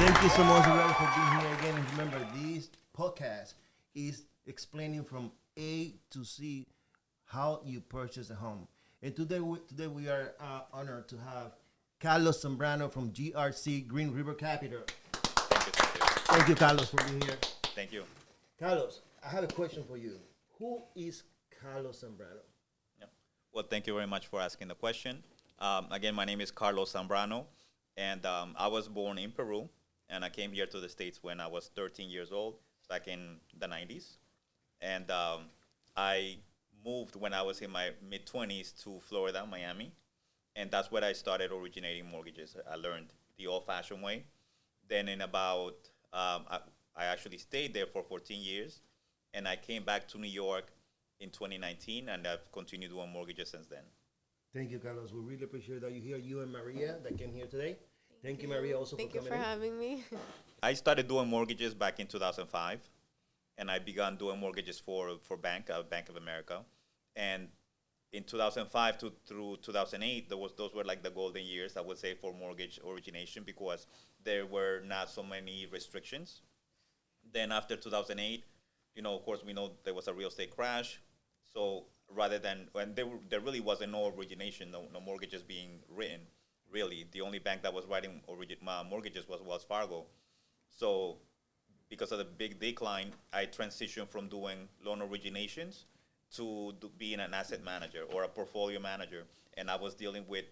Thank you so much, everybody, for being here again. And remember, this podcast is explaining from A to Z how you purchase a home. And today we are honored to have Carlos Zambrano from GRC Green River Capital. Thank you, Carlos, for being here. Thank you. Carlos, I have a question for you. Who is Carlos Zambrano? Yeah. Well, thank you very much for asking the question. Again, my name is Carlos Zambrano, and I was born in Peru, and I came here to the States when I was 13 years old, back in the 90s. And I moved when I was in my mid-20s to Florida, Miami, and that's where I started originating mortgages. I learned the old-fashioned way. Then in about, I actually stayed there for 14 years, and I came back to New York in 2019, and I've continued doing mortgages since then. Thank you, Carlos. We really appreciate that you're here. You and Maria that came here today. Thank you, Maria, also Thank for you coming for in. having me. I started doing mortgages back in 2005, and I began doing mortgages for Bank of America. And in 2005 through 2008, those were like the golden years, I would say, for mortgage origination because there were not so many restrictions. Then after 2008, of course, we know there was a real estate crash. So rather than, when there really wasn't no origination, no mortgages being written, really. The only bank that was writing mortgages was Wells Fargo. So because of the big decline, I transitioned from doing loan originations to being an asset manager or a portfolio manager. And I was dealing with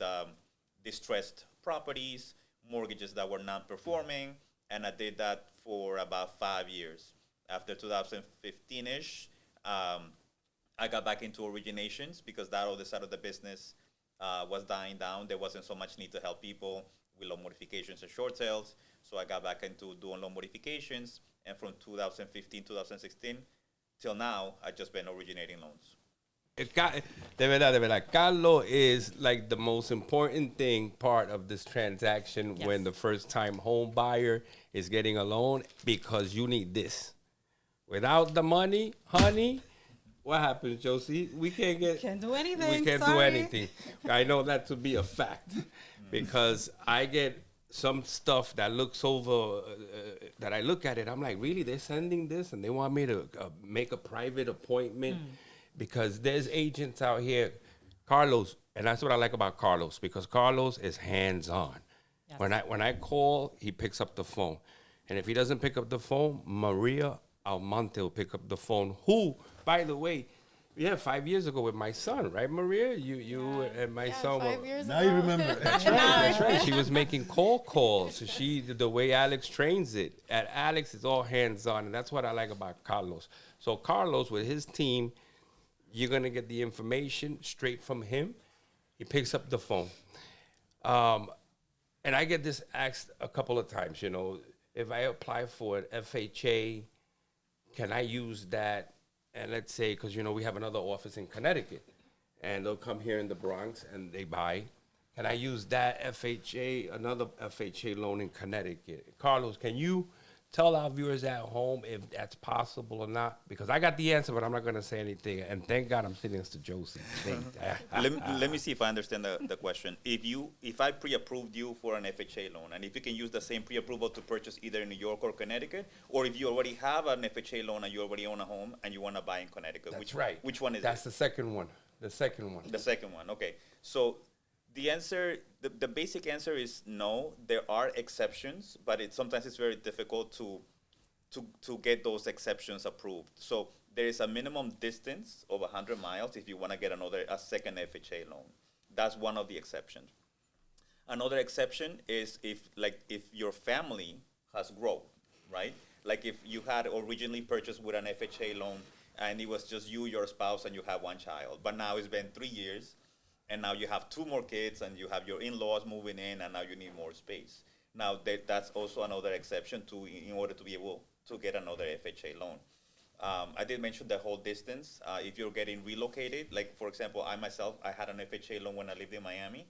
distressed properties, mortgages that were non-performing, and I did that for about 5 years. After 2015-ish, I got back into originations because that other side of the business was dying down. There wasn't so much need to help people with loan modifications and short sales. So I got back into doing loan modifications. And from 2015, 2016 till now, I've just been originating loans. De verdad, Carlos is like the most important part of this transaction when the first-time home buyer is getting a loan because you need this. Without the money, honey, what happens, Josie? We can't do anything. We can't do anything. I know that to be a fact because I get some stuff that looks over, that I look at it, I'm like, really, they're sending this and they want me to make a private appointment because there's agents out here, Carlos, and that's what I like about Carlos because Carlos is hands-on. Yes. When I call, he picks up the phone. And if he doesn't pick up the phone, Maria Almonte will pick up the phone, who, by the way, 5 years ago with my son, right, Maria? You and my son. 5 years now ago. You remember. That's right. She was making calls. The way Alex trains it. And Alex is all hands-on, and that's what I like about Carlos. So Carlos, with his team, you're going to get the information straight from him. He picks up the phone. And I get this asked a couple of times, if I apply for an FHA, can I use that? And let's say, because, we have another office in Connecticut, and they'll come here in the Bronx and they buy. Can I use that another FHA loan in Connecticut? Carlos, can you tell our viewers at home if that's possible or not? Because I got the answer, but I'm not going to say anything. And thank God I'm sitting next to Josie. Let me see if I understand the question. If I pre-approved you for an FHA loan, and if you can use the same pre-approval to purchase either in New York or Connecticut, or if you already have an FHA loan and you already own a home and you want to buy in Connecticut, That's right. Which one is That's it? the second one. The second one. The second one, okay. So the answer, the basic answer is no. There are exceptions, but sometimes it's very difficult to get those exceptions approved. So there is a minimum distance of 100 miles if you want to get a second FHA loan. That's one of the exceptions. Another exception is if your family has grown, right? Like if you had originally purchased with an FHA loan and it was just you, your spouse, and you have one child, but now it's been 3 years, and now you have 2 more kids, and you have your in-laws moving in, and now you need more space. Now, that's also another exception in order to be able to get another FHA loan. I did mention the whole distance. If you're getting relocated, like, for example, I had an FHA loan when I lived in Miami,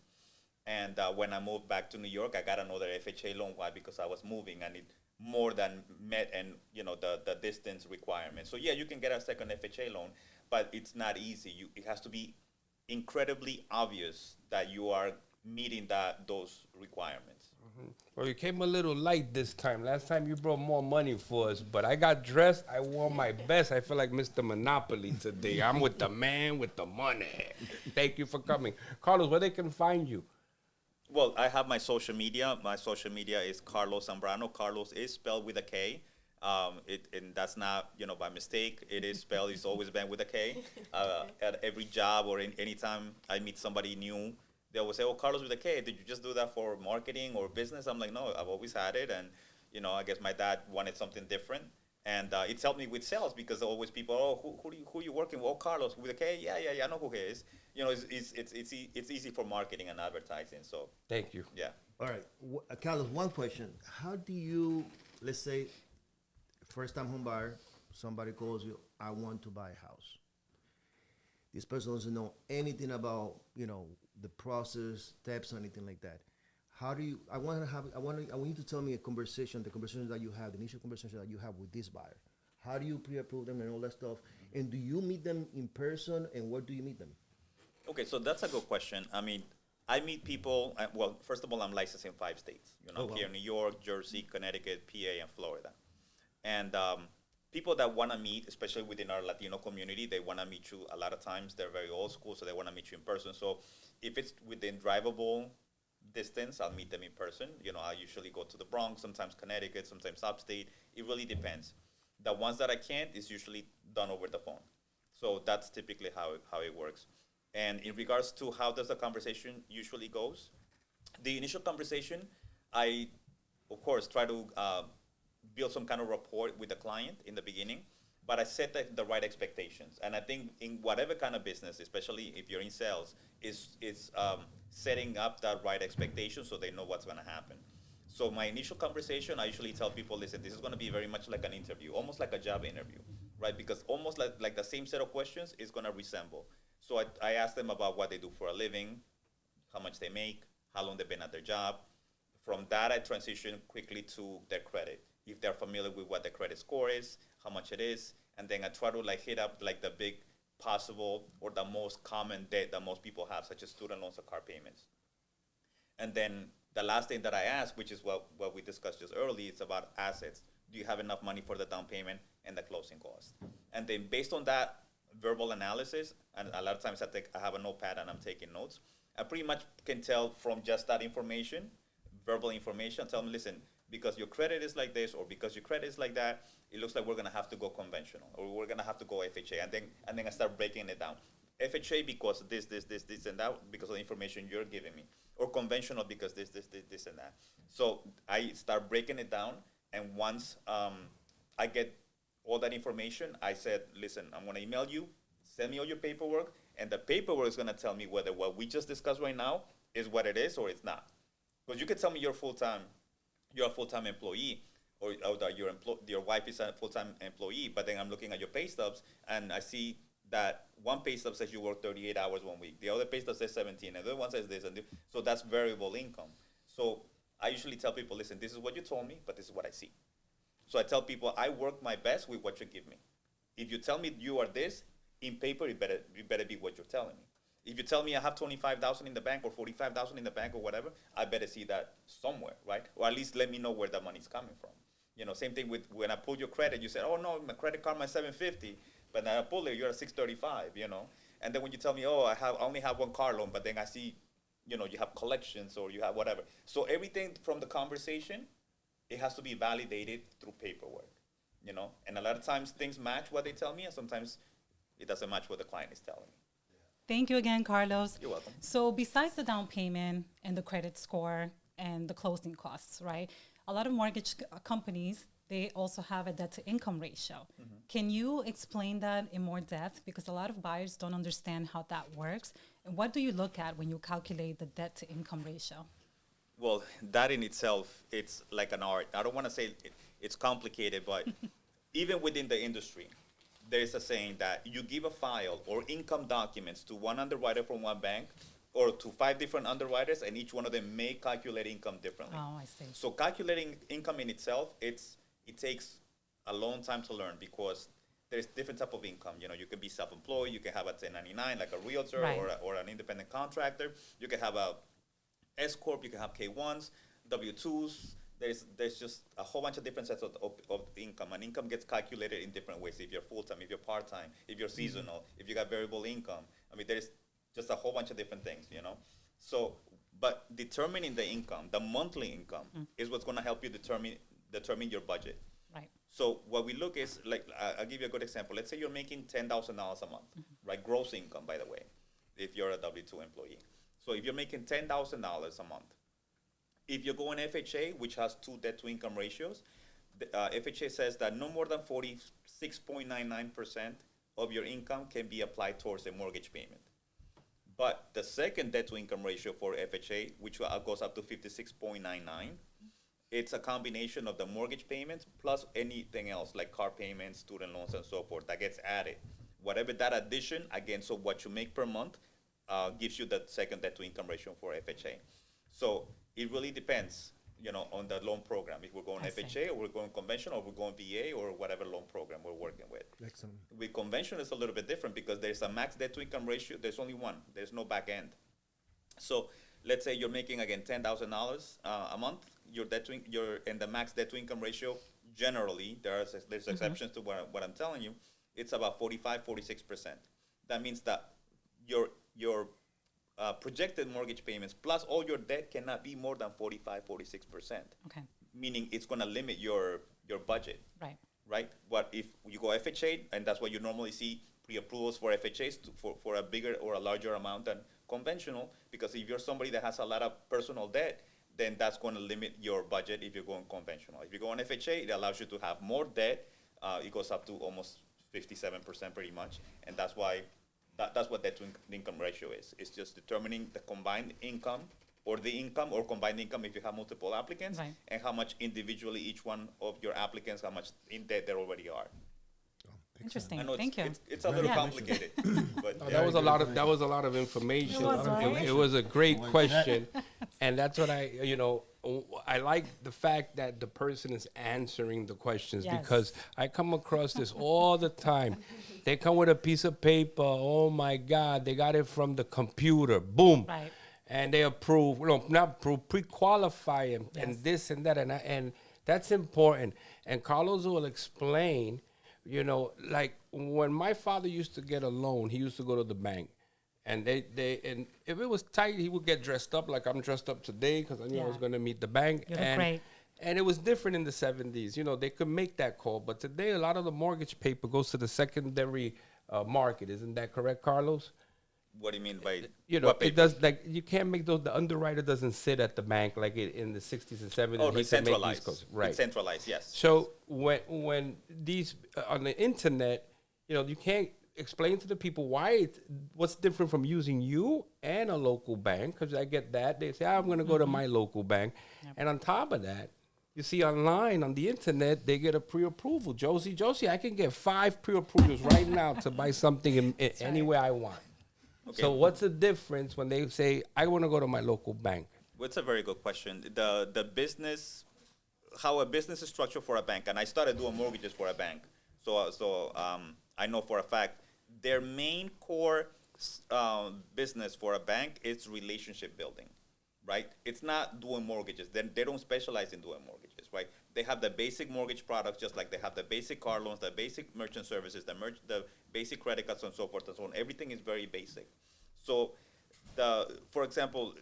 and when I moved back to New York, I got another FHA loan. Why? Because I was moving, and it more than met the distance requirement. So, yeah, you can get a second FHA loan, but it's not easy. It has to be incredibly obvious that you are meeting those requirements. Well, you came a little light this time. Last time you brought more money for us, but I got dressed. I wore my best. I feel like Mr. Monopoly today. I'm with the man with the money. Thank you for coming. Carlos, where they can find you? Well, I have my social media. My social media is Carlos Zambrano. Carlos is spelled with a K. And that's not, by mistake. It is spelled, it's always been with a K. At every job or anytime I meet somebody new, they always say, oh, Carlos with a K, did you just do that for marketing or business? I'm like, no, I've always had it. And, I guess my dad wanted something different. And it's helped me with sales because always people, oh, who you working with? Oh, Carlos with a K? Yeah, I know who he is. It's easy for marketing and advertising. So Thank you. yeah. All right, Carlos, one question. How do you, let's say, first-time home buyer, somebody calls you, I want to buy a house. This person doesn't know anything about, the process, steps, or anything like that. How do you, I want you to tell me the conversation that you have, the initial conversation that you have with this buyer. How do you pre-approve them and all that stuff? And do you meet them in person, and where do you meet them? Okay, so that's a good question. I mean, I meet people, well, first of all, I'm licensed in 5 states. Oh, wow. Here in New York, Jersey, Connecticut, PA, and Florida. And people that want to meet, especially within our Latino community, they want to meet you a lot of times. They're very old school, so they want to meet you in person. So if it's within drivable distance, I'll meet them in person. I usually go to the Bronx, sometimes Connecticut, sometimes upstate. It really depends. The ones that I can't is usually done over the phone. So that's typically how it works. And in regards to how does the conversation usually goes, the initial conversation, I, of course, try to build some kind of rapport with the client in the beginning, but I set the right expectations. And I think in whatever kind of business, especially if you're in sales, is setting up that right expectation so they know what's going to happen. So my initial conversation, I usually tell people, listen, this is going to be very much like an interview, almost like a job interview, right? Because almost like the same set of questions is going to resemble. So I ask them about what they do for a living, how much they make, how long they've been at their job. From that, I transition quickly to their credit. If they're familiar with what the credit score is, how much it is, and then I try to hit up the big possible or the most common debt that most people have, such as student loans or car payments. And then the last thing that I ask, which is what we discussed just earlier, is about assets. Do you have enough money for the down payment and the closing cost? And then based on that verbal analysis, and a lot of times I have a notepad and I'm taking notes, I pretty much can tell from just that information, verbal information, tell them, listen, because your credit is like this or because your credit is like that, it looks like we're gonna have to go conventional or we're gonna have to go FHA. And then I start breaking it down. FHA because this, and that because of the information you're giving me. Or conventional because this, and that. So I start breaking it down, and once I get all that information, I said, listen, I'm gonna email you, send me all your paperwork, and the paperwork is gonna tell me whether what we just discussed right now is what it is or it's not. Because you could tell me you're a full-time employee, or that your wife is a full-time employee, but then I'm looking at your pay stubs, and I see that one pay stub says you work 38 hours 1 week. The other pay stub says 17, and the other one says this, and this. So that's variable income. So I usually tell people, listen, this is what you told me, but this is what I see. So I tell people, I work my best with what you give me. If you tell me you are this, in paper, it better be what you're telling me. If you tell me I have 25,000 in the bank or 45,000 in the bank or whatever, I better see that somewhere, right? Or at least let me know where the money's coming from. Same thing with when I pull your credit, you said, oh no, my credit card, my 750, but then I pull it, you're at 635, And then when you tell me, oh, I only have one car loan, but then I see, you have collections or you have whatever. So everything from the conversation, it has to be validated through paperwork, And a lot of times things match what they tell me, and sometimes it doesn't match what the client is telling me. Thank you again, Carlos. You're welcome. So besides the down payment and the credit score and the closing costs, right? A lot of mortgage companies, they also have a debt to income ratio. Mm-hmm. Can you explain that in more depth? Because a lot of buyers don't understand how that works. And what do you look at when you calculate the debt to income ratio? Well, that in itself, it's like an art. I don't want to say it's complicated, but even within the industry, there's a saying that you give a file or income documents to one underwriter from one bank or to 5 different underwriters, and each one of them may calculate income differently. Oh, I see. So calculating income in itself, it takes a long time to learn because there's different type of income. You can be self-employed, you can have a 1099 like a realtor, right, or an independent contractor. You can have a S corp, you can have K1s. W-2s. There's just a whole bunch of different sets of income, and income gets calculated in different ways. If you're full-time, if you're part-time, if you're seasonal, if you got variable income. I mean, there's just a whole bunch of different things, you know? So, but determining the income, the monthly income, is what's going to help you determine your budget. Right. So what we look is, like, I'll give you a good example. Let's say you're making $10,000 a month, right? Gross income, by the way, if you're a W-2 employee. So if you're making $10,000 a month, if you go in FHA, which has 2 debt-to-income ratios, the, FHA says that no more than 46.99% of your income can be applied towards a mortgage payment. But the second debt-to-income ratio for FHA, which goes up to 56.99, it's a combination of the mortgage payments plus anything else, like car payments, student loans, and so forth, that gets added. Whatever that addition, again, so what you make per month, gives you the second debt-to-income ratio for FHA. So it really depends, you know, on the loan program. If we're going FHA, or we're going conventional, or we're going VA, or whatever loan program we're working with. Excellent. With conventional, it's a little bit different because there's a max debt-to-income ratio. There's only one. There's no back end. So let's say you're making, again, $10,000 a month. And the max debt-to-income ratio, generally, there's exceptions to what I'm telling you, it's about 46%. That means that your projected mortgage payments plus all your debt cannot be more than 46%. Okay. Meaning it's going to limit your budget. Right. Right? What if you go FHA, and that's what you normally see pre-approvals for FHAs for a bigger or a larger amount than conventional, because if you're somebody that has a lot of personal debt, then that's going to limit your budget if you're going conventional. If you go on FHA, it allows you to have more debt. It goes up to almost 57% pretty much, and that's why that's what debt-to-income ratio is. It's just determining the combined income or the income or combined income if you have multiple applicants, Right. and how much individually each one of your applicants, how much in debt they already are. Interesting. I know Thank you. it's a little Yeah. complicated, but That was a lot of information. It was, right? It was a great question, and that's what I like the fact that the person is answering the questions, Yes. because I come across this all the time. They come with a piece of paper. Oh my God, they got it from the computer. Boom. Right. And they approve, not approve, pre-qualify and Yes. this and that, and that's important. And Carlos will explain, like when my father used to get a loan, he used to go to the bank, and and if it was tight, he would get dressed up like I'm dressed up today, because I knew I was Yeah. going to meet the bank. You look great. And it was different in the 70s. They could make that call, but today a lot of the mortgage paper goes to the secondary market. Isn't that correct, Carlos? what do you mean by It what paper? does, like, you can't make those. The underwriter doesn't sit at the bank like in the 60s and 70s. Oh, He it's can make these centralized. calls. Right. It's centralized, yes. So when these on the internet, you can't explain to the people what's different from using you and a local bank, because I get that. They say, I'm going to go to my local bank. And on top of that, you see online on the internet, they get a pre-approval. Josie, I can get 5 pre-approvals right now to buy something any way I want. Okay. So what's the difference when they say, I want to go to my local bank? Well, it's a very good question. The business, how a business is structured for a bank, and I started doing mortgages for a bank. So I know for a fact their main core business for a bank is relationship building, right? It's not doing mortgages. They don't specialize in doing mortgages, right? They have the basic mortgage products, just like they have the basic car loans, the basic merchant services, the basic credit cards, and so forth and so on. Everything is very basic. So, for example,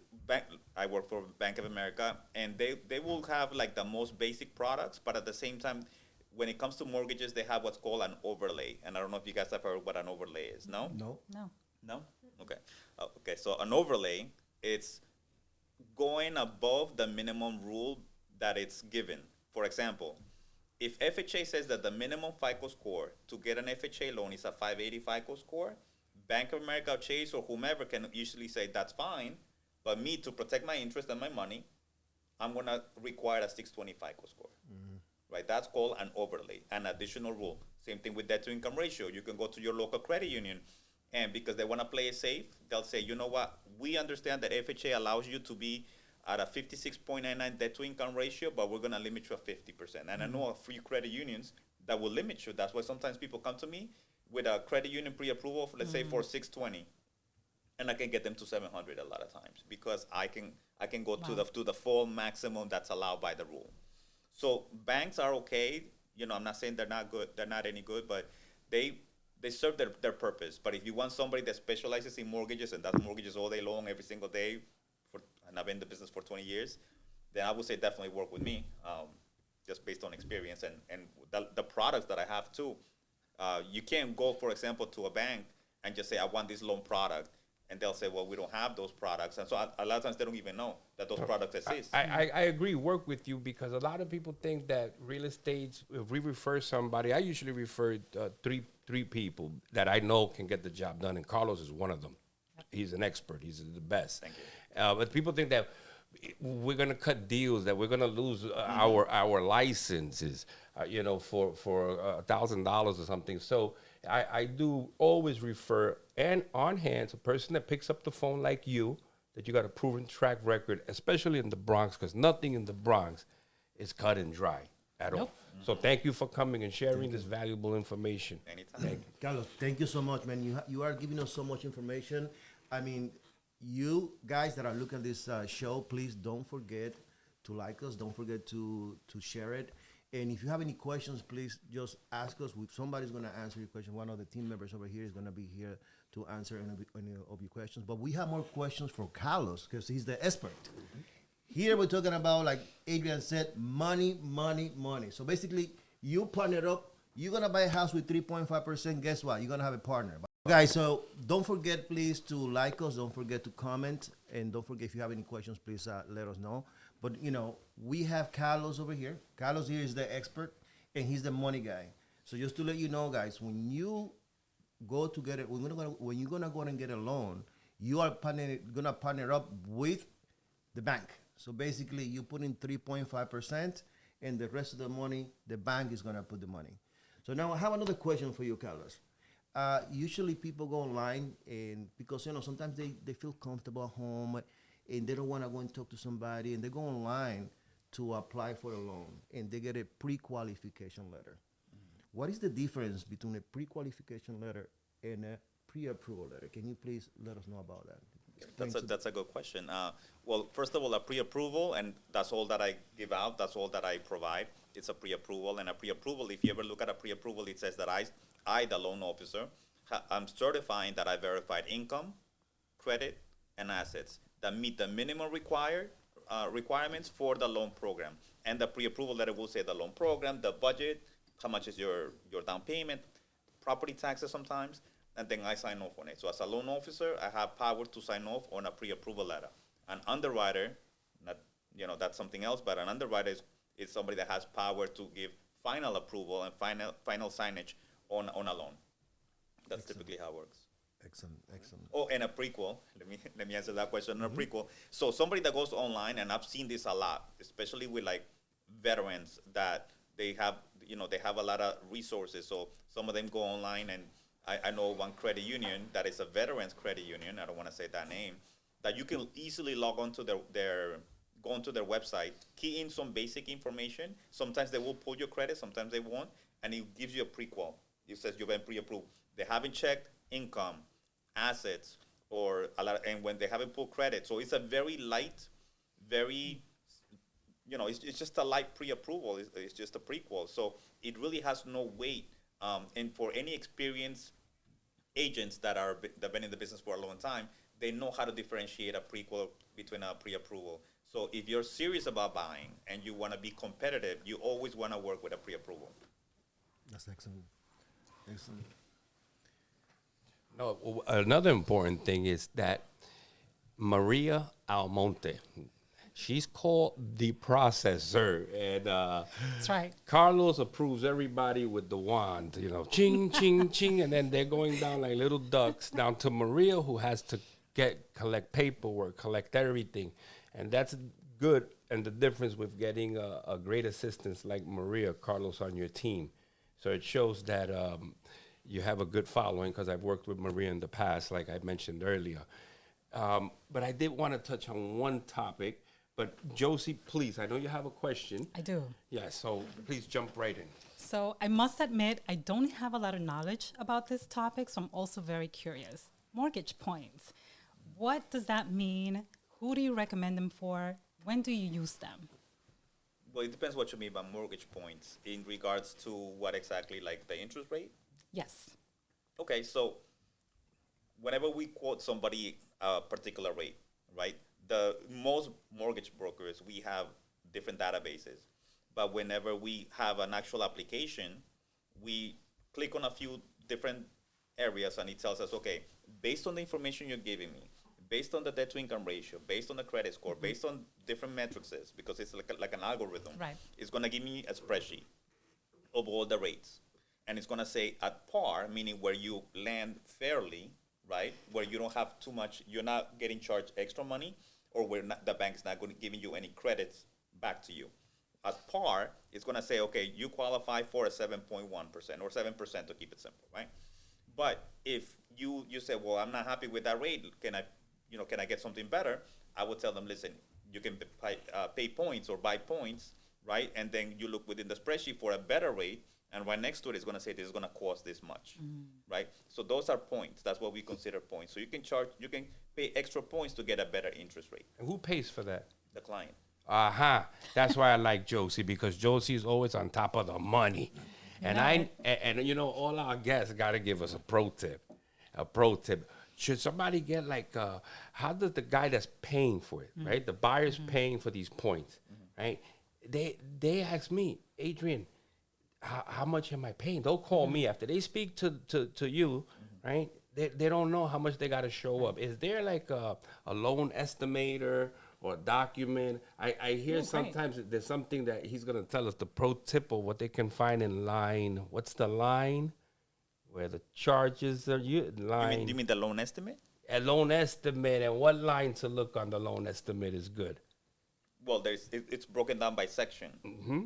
I work for Bank of America, and they will have like the most basic products, but at the same time, when it comes to mortgages, they have what's called an overlay. And I don't know if you guys have heard what an overlay is. No? No. No. No? Okay. Okay, so an overlay, it's going above the minimum rule that it's given. For example, if FHA says that the minimum FICO score to get an FHA loan is a 580 FICO score, Bank of America, Chase, or whomever can usually say that's fine, but me, to protect my interest and my money, I'm going to require a 620 FICO score. Right? That's called an overlay, an additional rule. Same thing with debt-to-income ratio. You can go to your local credit union, and because they want to play it safe, they'll say, you know what, we understand that FHA allows you to be at a 56.99 debt-to-income ratio, but we're going to limit you at 50%. And I know of free credit unions that will limit you. That's why sometimes people come to me with a credit union pre-approval, let's say for 620, and I can get them to 700 a lot of times, because I can go to the full maximum that's allowed by the rule. So banks are okay. I'm not saying they're not good. They're not any good, but they serve their purpose. But if you want somebody that specializes in mortgages and does mortgages all day long, every single day, and I've been in the business for 20 years, then I would say definitely work with me, just based on experience and the products that I have too. You can't go, for example, to a bank and just say, I want this loan product. And they'll say, well, we don't have those products. And so a lot of times they don't even know that those products exist. I agree, work with you, because a lot of people think that real estate, if we refer somebody, I usually refer three people that I know can get the job done, and Carlos is one of them. He's an expert. He's the best. Thank you. But people think that we're going to cut deals, that we're going to lose our licenses, for $1,000 or something. So I do always refer, and on hand, a person that picks up the phone like you, that you got a proven track record, especially in the Bronx, because nothing in the Bronx is cut and dry at all. So thank you for coming and sharing this valuable information. Anytime. Thank you. Carlos, thank you so much, man. You are giving us so much information. I mean, you guys that are looking at this show, please don't forget to like us. Don't forget to share it. And if you have any questions, please just ask us. Somebody's going to answer your question. One of the team members over here is going to be here to answer any of your questions. But we have more questions for Carlos because he's the expert. Here we're talking about, like Adrian said, money, money, money. So basically, you partner up. You're going to buy a house with 3.5%. Guess what? You're going to have a partner. Guys, so don't forget, please, to like us. Don't forget to comment. And don't forget, if you have any questions, please let us know. But, we have Carlos over here. Carlos here is the expert, and he's the money guy. So just to let you know, guys, when you go to get it, when you're going to go and get a loan, you are going to partner up with the bank. So basically, you put in 3.5%, and the rest of the money, the bank is going to put the money. So now I have another question for you, Carlos. Usually people go online, and because, sometimes they feel comfortable at home, and they don't want to go and talk to somebody, and they go online to apply for a loan, and they get a pre-qualification letter. Mm-hmm. What is the difference between a pre-qualification letter and a pre-approval letter? Can you please let us know about that? That's a good question. Well, first of all, a pre-approval, and that's all that I give out. That's all that I provide. It's a pre-approval, and a pre-approval, if you ever look at a pre-approval, it says that I, the loan officer, I'm certifying that I verified income, credit, and assets that meet the minimum requirements for the loan program. And the pre-approval letter will say the loan program, the budget, how much is your down payment, property taxes sometimes, and then I sign off on it. So as a loan officer, I have power to sign off on a pre-approval letter. An underwriter, that's something else, but an underwriter is somebody that has power to give final approval and final signage on a loan. That's typically how it works. Excellent. Oh, and a prequel. Let me answer that question. A prequel. So somebody that goes online, and I've seen this a lot, especially with like veterans that they have a lot of resources. So some of them go online, and I know one credit union that is a veterans credit union. I don't want to say that name. That you can easily log onto go onto their website, key in some basic information. Sometimes they will pull your credit, sometimes they won't, and it gives you a prequel. It says you've been pre-approved. They haven't checked income, assets, or and when they haven't pulled credit. So it's a very light, it's just a light pre-approval. It's just a prequel. So it really has no weight. And for any experienced agents that have been in the business for a long time, they know how to differentiate a prequel between a pre-approval. So if you're serious about buying and you want to be competitive, you always want to work with a pre-approval. That's excellent. No, another important thing is that Maria Almonte, she's called the processor, and That's right. Carlos approves everybody with the wand, ching, ching, ching, and then they're going down like little ducks down to Maria, who has to collect paperwork, collect everything, and that's good. And the difference with getting a great assistance like Maria, Carlos, on your team, so it shows that you have a good following, because I've worked with Maria in the past, like I mentioned earlier. But I did want to touch on one topic. But Josie, please, I know you have a question. I do. Yeah, so please jump right in. So I must admit, I don't have a lot of knowledge about this topic, so I'm also very curious. Mortgage points. What does that mean? Who do you recommend them for? When do you use them? Well, it depends what you mean by mortgage points in regards to what exactly, like the interest rate. Yes. Okay, so whenever we quote somebody a particular rate, right? The most mortgage brokers, we have different databases, but whenever we have an actual application, we click on a few different areas and it tells us, okay, based on the information you're giving me, based on the debt to income ratio, based on the credit score, based on different metrics, because it's like an algorithm, Right. it's going to give me a spreadsheet of all the rates. And it's going to say at par, meaning where you land fairly, right? Where you don't have too much, you're not getting charged extra money, or where the bank's not going to giving you any credits back to you. At par, it's going to say, okay, you qualify for a 7.1% or 7% to keep it simple, right? But if you say, well, I'm not happy with that rate, can I get something better? I would tell them, listen, you can pay points or buy points, right? And then you look within the spreadsheet for a better rate, and right next to it is going to say this is going to cost this much, right? So those are points. That's what we consider points. So you can pay extra points to get a better interest rate. And who pays for that? The client. That's why I like Josie, because Josie is always on top of the money. And all our guests got to give us a pro tip. A pro tip. Should somebody get how does the guy that's paying for it, right? The buyer's paying for these points, right? They ask me, Adrian, how much am I paying? They'll call me after they speak to you, right? They don't know how much they got to show up. Is there like a loan estimator or a document? I hear sometimes there's something that he's going to tell us, the pro tip of what they can find in line. What's the line? Where the charges are line. You mean the loan estimate? A loan estimate, and what line to look on the loan estimate is good. Well, it's broken down by section,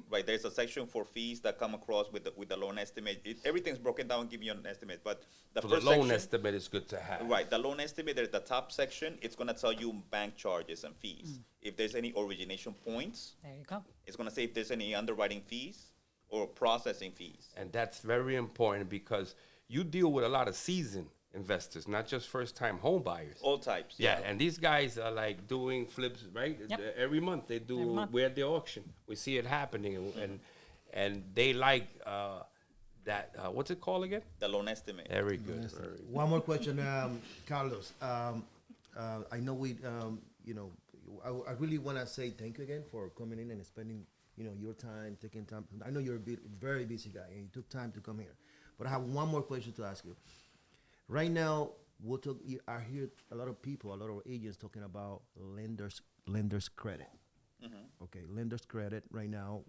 right? There's a section for fees that come across with the loan estimate. Everything's broken down and give you an estimate. But the loan estimate is good to have. Right, the loan estimate, there's the top section. It's going to tell you bank charges and fees. If there's any origination points, There you go. it's going to say if there's any underwriting fees or processing fees. And that's very important because you deal with a lot of seasoned investors, not just first-time home buyers. All types. Yeah, and these guys are like doing flips, right? Yep. Every month they do. Every month. We're at the auction. We see it happening, and they like that. What's it called again? The loan estimate. Very good. Very good. One more question, Carlos. I know I really want to say thank you again for coming in and spending, your time, taking time. I know you're a very busy guy, and you took time to come here. But I have one more question to ask you. Right now, I hear a lot of people, a lot of agents talking about lenders credit. Okay, lenders credit right now,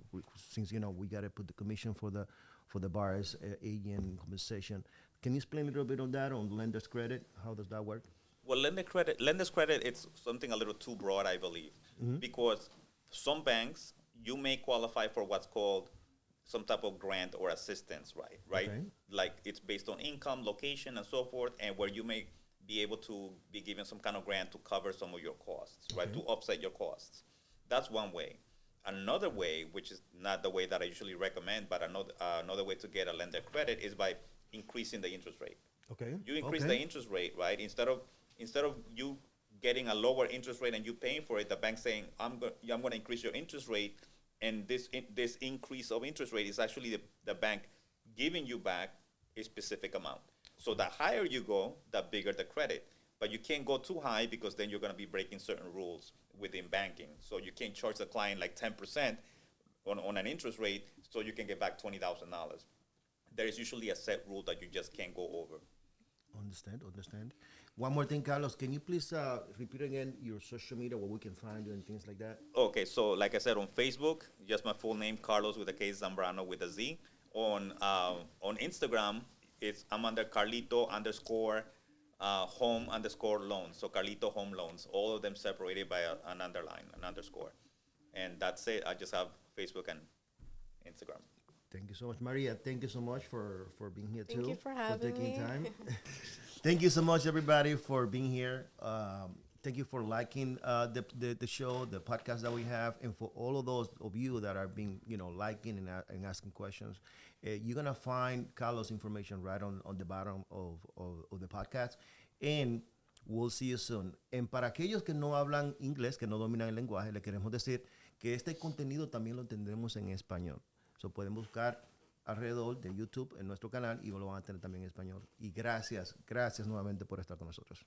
since we got to put the commission for the buyers, agent compensation. Can you explain a little bit on that, on lenders credit? How does that work? Well, lenders credit, it's something a little too broad, I believe, because some banks, you may qualify for what's called some type of grant or assistance, right? Okay. Like it's based on income, location, and so forth, and where you may be able to be given some kind of grant to cover some of your costs, right? To offset your costs. That's one way. Another way, which is not the way that I usually recommend, but another way to get a lender credit is by increasing the interest rate. Okay. You increase the interest rate, right? Instead of you getting a lower interest rate and you paying for it, the bank saying, I'm going to increase your interest rate, and this increase of interest rate is actually the bank giving you back a specific amount. So the higher you go, the bigger the credit. But you can't go too high because then you're going to be breaking certain rules within banking. So you can't charge the client like 10% on an interest rate so you can get back $20,000. There is usually a set rule that you just can't go over. Understand. One more thing, Carlos, can you please repeat again your social media where we can find you and things like that? Okay, so like I said, on Facebook, just my full name, Carlos with a K, Zambrano with a Z. On Instagram, I'm under Carlito_home_loans. So Carlito Home Loans, all of them separated by an underscore. And that's it. I just have Facebook and Instagram. Thank you so much, Maria. Thank you so much for being here too. Thank you for having taking me. time. Thank you so much, everybody, for being here. Thank you for liking the show, the podcast that we have, and for all of those of you that are being, liking and asking questions. You're gonna find Carlos' information right on the bottom of the podcast, and We'll see you soon. Para aquellos que no hablan inglés, que no dominan el lenguaje, le queremos decir que este contenido también lo tendremos en español. Pueden buscar alrededor de YouTube en nuestro canal y lo van a tener también en español. Y gracias nuevamente por estar con nosotros.